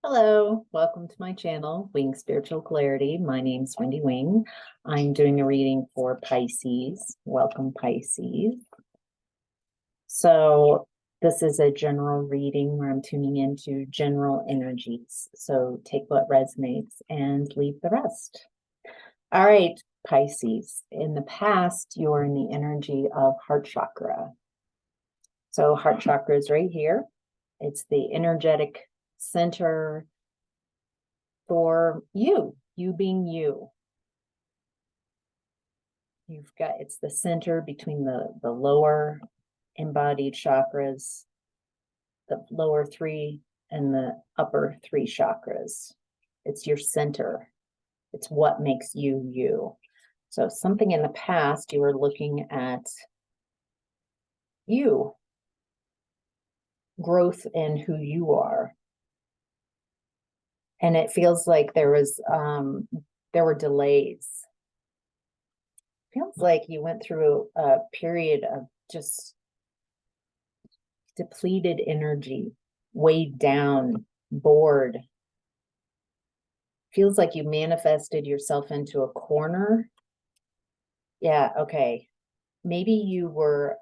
Hello, welcome to my channel, Wing Spiritual Clarity. My name's Wendy Wing. I'm doing a reading for Pisces. Welcome, Pisces. So this is a general reading where I'm tuning into general energies. So take what resonates and leave the rest. All right, Pisces. In the past, you're in the energy of heart chakra. So heart chakra is right here. It's the energetic center for you being you. It's the center between the lower embodied chakras, the lower three and the upper three chakras. It's your center. It's what makes you you. So something in the past, you were looking at you, growth in who you are. And it feels like there were delays. Feels like you went through a period of just depleted energy, weighed down, bored. Feels like you manifested yourself into a corner. Yeah, okay. Maybe you were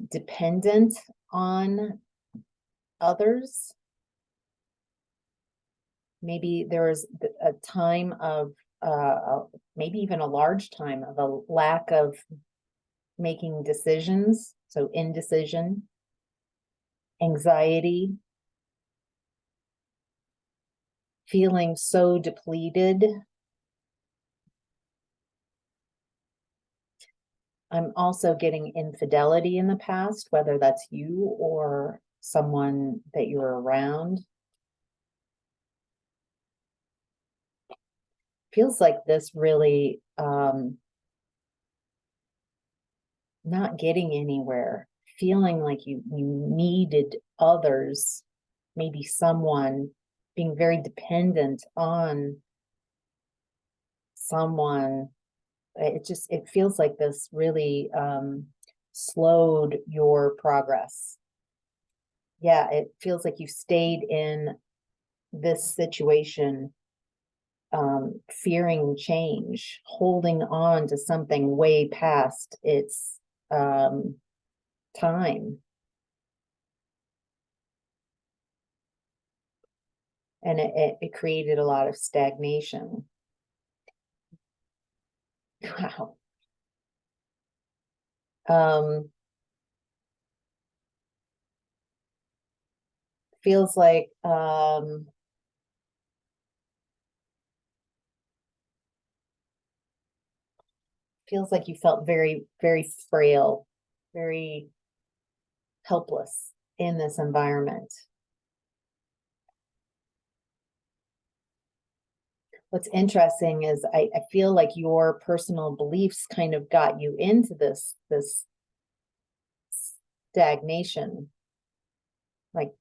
dependent on others. Maybe there was a time of, maybe even a large time of a lack of making decisions. So indecision, anxiety, feeling so depleted. I'm also getting infidelity in the past, whether that's you or someone that you're around. Feels like this really not getting anywhere, feeling like you needed others, maybe someone, being very dependent on someone. It feels like this really slowed your progress. Yeah, it feels like you stayed in this situation fearing change, holding on to something way past its time. And it created a lot of stagnation. Wow. Feels like you felt very, very frail, very helpless in this environment. What's interesting is I feel like your personal beliefs kind of got you into this stagnation, like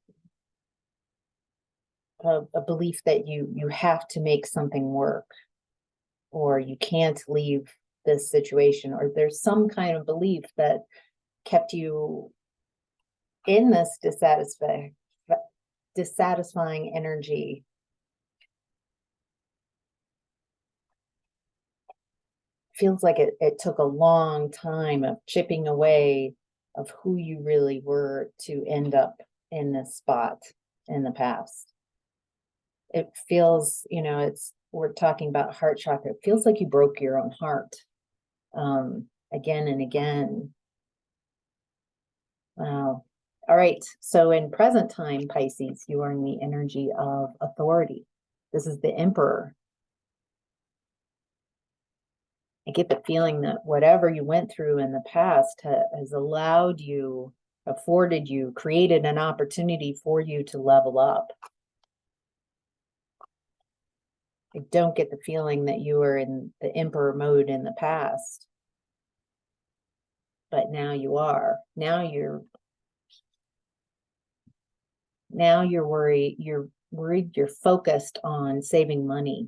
a belief that you have to make something work, or you can't leave this situation, or there's some kind of belief that kept you in this dissatisfying energy. Feels like it took a long time of chipping away of who you really were to end up in this spot in the past. It feels, we're talking about heart chakra. It feels like you broke your own heart again and again. Wow. All right. So in present time, Pisces, you are in the energy of authority. This is the Emperor. I get the feeling that whatever you went through in the past has allowed you, afforded you, created an opportunity for you to level up. I don't get the feeling that you were in the Emperor mode in the past, but now you are. Now you're worried. You're focused on saving money.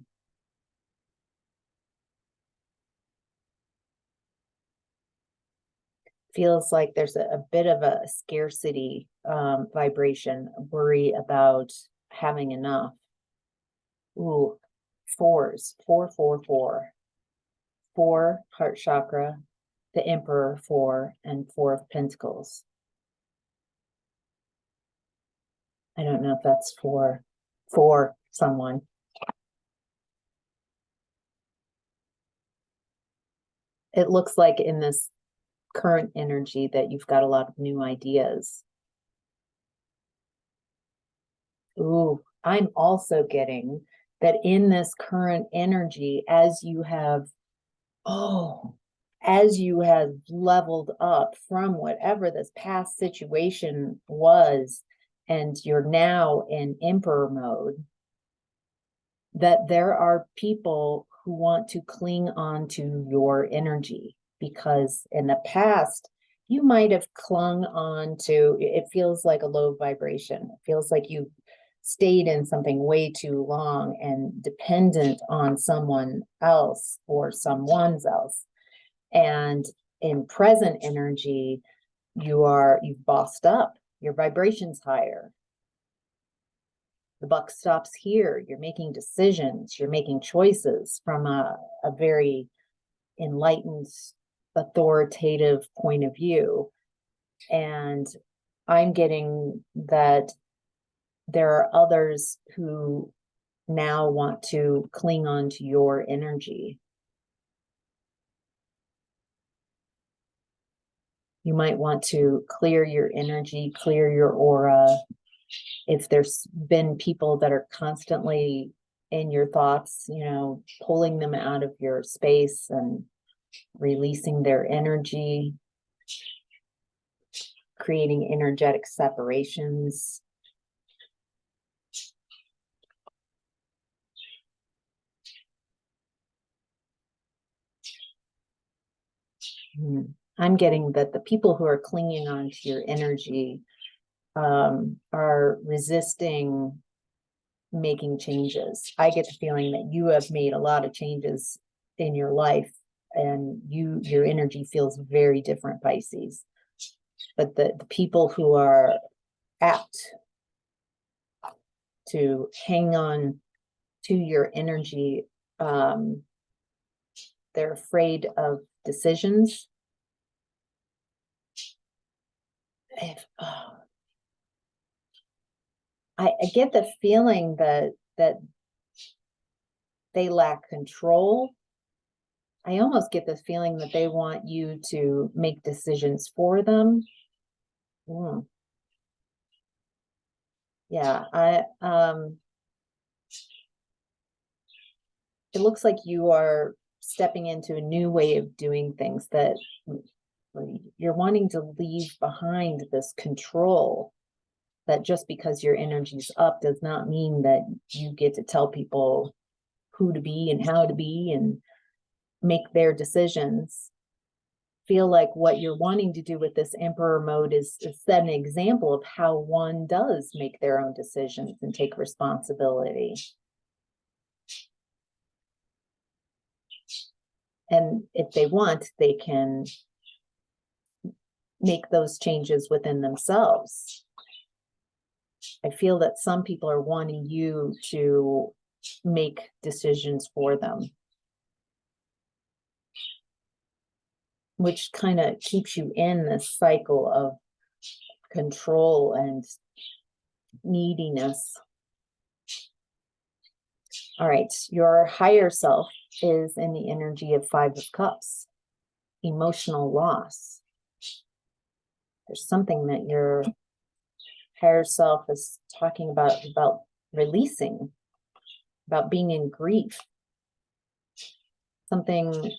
Feels like there's a bit of a scarcity vibration, worry about having enough. Ooh, fours, 4, 4, 4. 4, heart chakra, the Emperor 4, and 4 of Pentacles. I don't know if that's for someone. It looks like in this current energy that you've got a lot of new ideas. Ooh, I'm also getting that in this current energy, as you have leveled up from whatever this past situation was, and you're now in Emperor mode, that there are people who want to cling on to your energy, because in the past, you might have clung on to, it feels like a low vibration. It feels like you stayed in something way too long and dependent on someone else or someone's else. And in present energy, you've bossed up, your vibration's higher. The buck stops here. You're making decisions, you're making choices from a very enlightened, authoritative point of view. And I'm getting that there are others who now want to cling on to your energy. You might want to clear your energy, clear your aura. If there's been people that are constantly in your thoughts, pulling them out of your space and releasing their energy, creating energetic separations. I'm getting that the people who are clinging on to your energy are resisting making changes. I get the feeling that you have made a lot of changes in your life, and your energy feels very different, Pisces. But the people who are apt to hang on to your energy, they're afraid of decisions. I get the feeling that they lack control. I almost get the feeling that they want you to make decisions for them. Yeah, it looks like you are stepping into a new way of doing things, that you're wanting to leave behind this control, that just because your energy's up does not mean that you get to tell people who to be and how to be and make their decisions. Feel like what you're wanting to do with this Emperor mode is set an example of how one does make their own decisions and take responsibility. And if they want, they can make those changes within themselves. I feel that some people are wanting you to make decisions for them, which kind of keeps you in this cycle of control and neediness. All right, your higher self is in the energy of 5 of Cups, emotional loss. There's something that your higher self is talking about releasing, about being in grief, something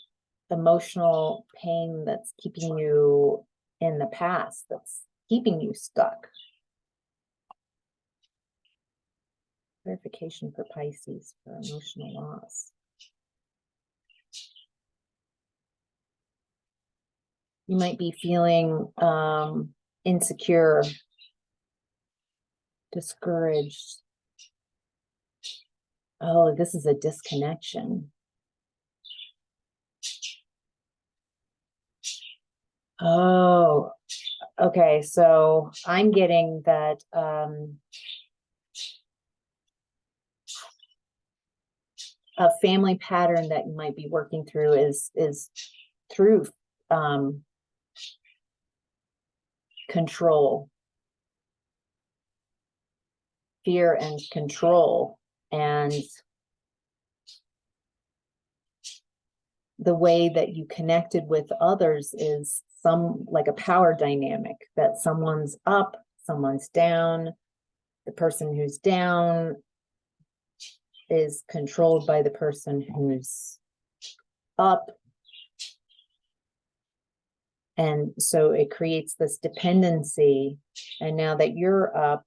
emotional pain that's keeping you in the past, that's keeping you stuck. Clarification for Pisces for emotional loss. You might be feeling insecure, discouraged. Oh, this is a disconnection. Oh, okay. So I'm getting that a family pattern that you might be working through is through control, fear and control, and the way that you connected with others is like a power dynamic, that someone's up, someone's down. The person who's down is controlled by the person who's up. And so it creates this dependency. And now that you're up,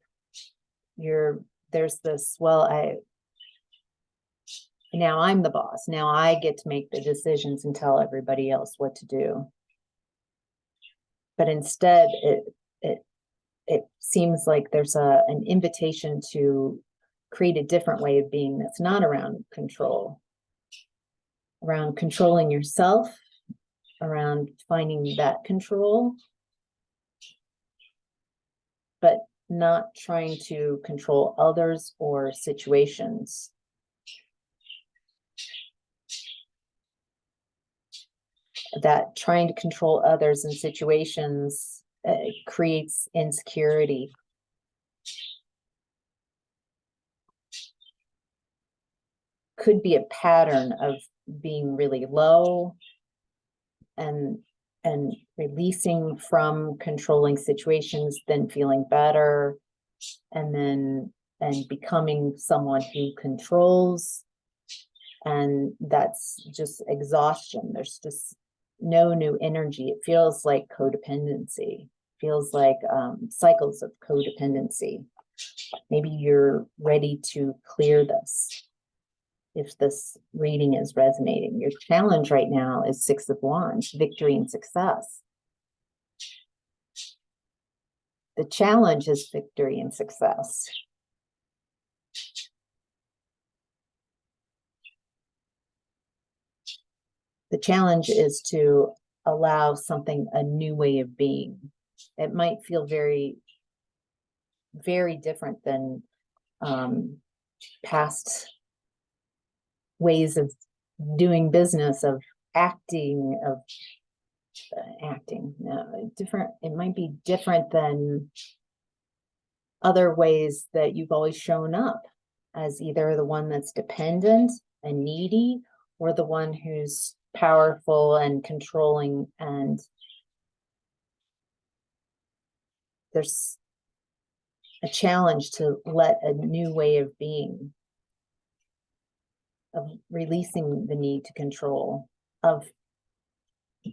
there's this, well, now I'm the boss. Now I get to make the decisions and tell everybody else what to do. But instead, it seems like there's an invitation to create a different way of being that's not around control, around controlling yourself, around finding that control, but not trying to control others or situations. That trying to control others and situations creates insecurity. Could be a pattern of being really low and releasing from controlling situations, then feeling better, and becoming someone who controls. And that's just exhaustion. There's just no new energy. It feels like codependency, feels like cycles of codependency. Maybe you're ready to clear this. If this reading is resonating, your challenge right now is Six of Wands, victory and success. The challenge is victory and success. The challenge is to allow something, a new way of being. It might feel very, very different than past ways of doing business, of acting, different. It might be different than other ways that you've always shown up as either the one that's dependent and needy, or the one who's powerful and controlling. And there's a challenge to let a new way of being, of releasing the need to control, of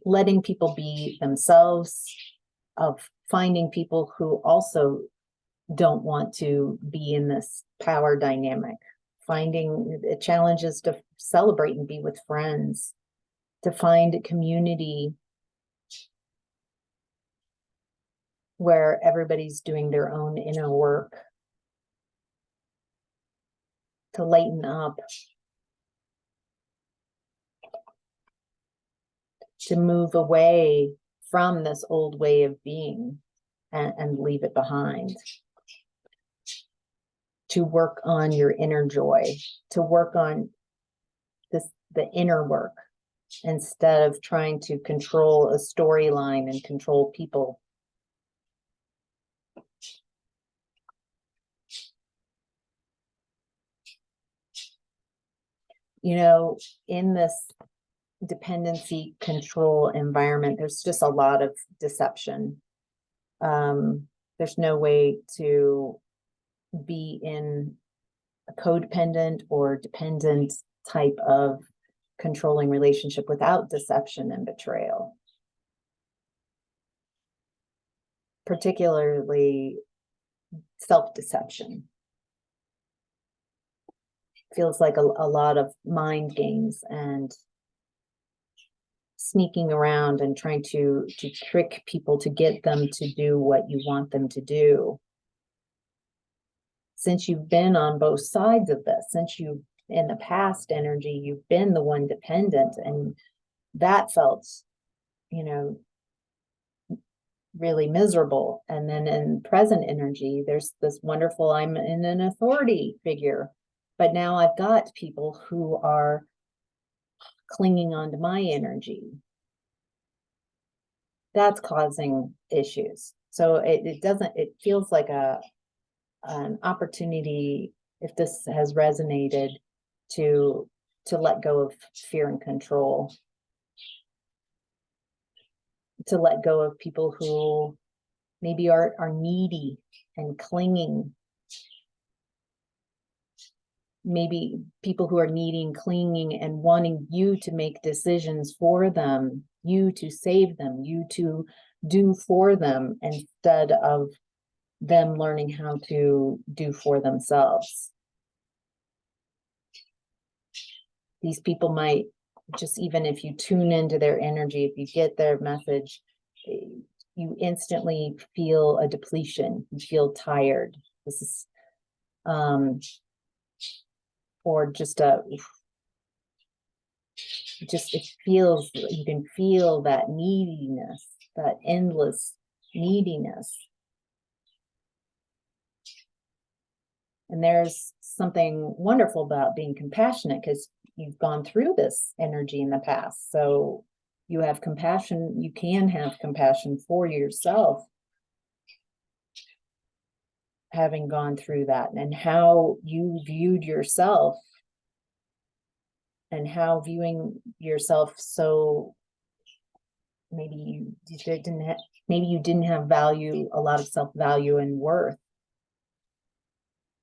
letting people be themselves, of finding people who also don't want to be in this power dynamic. Finding the challenges to celebrate and be with friends, to find a community where everybody's doing their own inner work, to lighten up, to move away from this old way of being and leave it behind, to work on your inner joy, to work on the inner work, instead of trying to control a storyline and control people. You know, in this dependency control environment, there's just a lot of deception. There's no way to be in a codependent or dependent type of controlling relationship without deception and betrayal. Particularly self-deception. Feels like a lot of mind games and sneaking around and trying to trick people to get them to do what you want them to do. Since you've been on both sides of this, since you in the past energy, you've been the one dependent, and that felt, you know, really miserable. And then in present energy, there's this wonderful, I'm in an authority figure. But now I've got people who are clinging on to my energy. That's causing issues. So it feels like an opportunity, if this has resonated, to let go of fear and control, to let go of people who maybe are needy and clinging. Maybe people who are needing, clinging, and wanting you to make decisions for them, you to save them, you to do for them, instead of them learning how to do for themselves. These people might just, even if you tune into their energy, if you get their message, you instantly feel a depletion. You feel tired. This is, or just it feels, you can feel that neediness, that endless neediness. And there's something wonderful about being compassionate, because you've gone through this energy in the past. So you have compassion, you can have compassion for yourself, having gone through that, and how you viewed yourself, and how viewing yourself, so maybe you didn't have value, a lot of self-value and worth.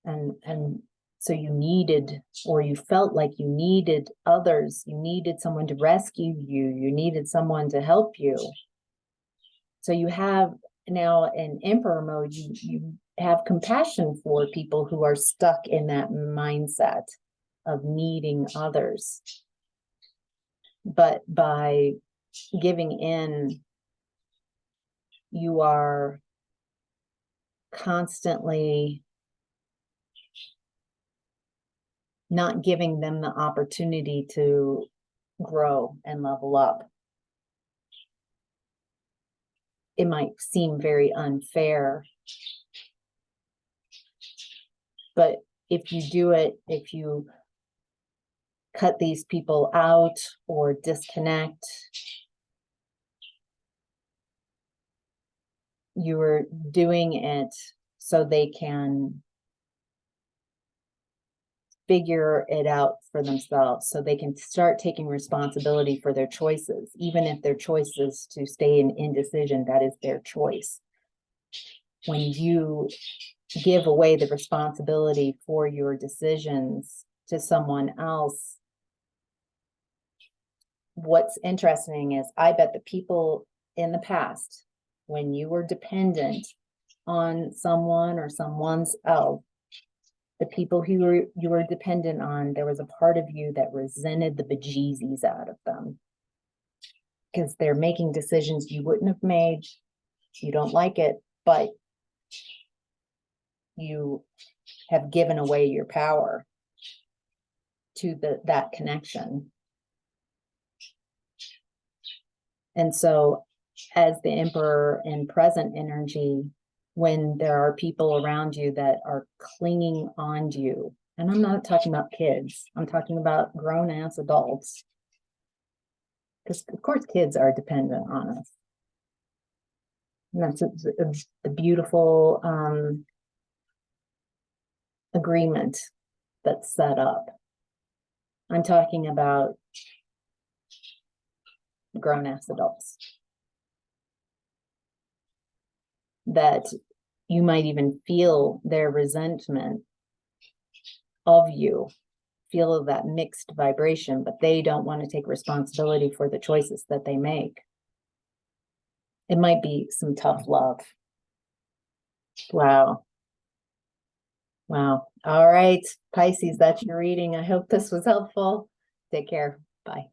And so you needed, or you felt like you needed others, you needed someone to rescue you, you needed someone to help you. So you have now in emperor mode, you have compassion for people who are stuck in that mindset of needing others. But by giving in, you are constantly not giving them the opportunity to grow and level up. It might seem very unfair, but if you do it, if you cut these people out or disconnect, you are doing it so they can figure it out for themselves, so they can start taking responsibility for their choices. Even if their choice is to stay in indecision, that is their choice. When you give away the responsibility for your decisions to someone else, what's interesting is, I bet the people in the past, when you were dependent on someone or someone's else, the people who you were dependent on, there was a part of you that resented the bejesus out of them, because they're making decisions you wouldn't have made. You don't like it, but you have given away your power to that connection. And so as the emperor in present energy, when there are people around you that are clinging on to you, and I'm not talking about kids, I'm talking about grown-ass adults, because of course kids are dependent on us. And that's a beautiful agreement that's set up. I'm talking about grown-ass adults that you might even feel their resentment of you, feel that mixed vibration, but they don't want to take responsibility for the choices that they make. It might be some tough love. Wow. Wow. All right, Pisces, that's your reading. I hope this was helpful. Take care. Bye.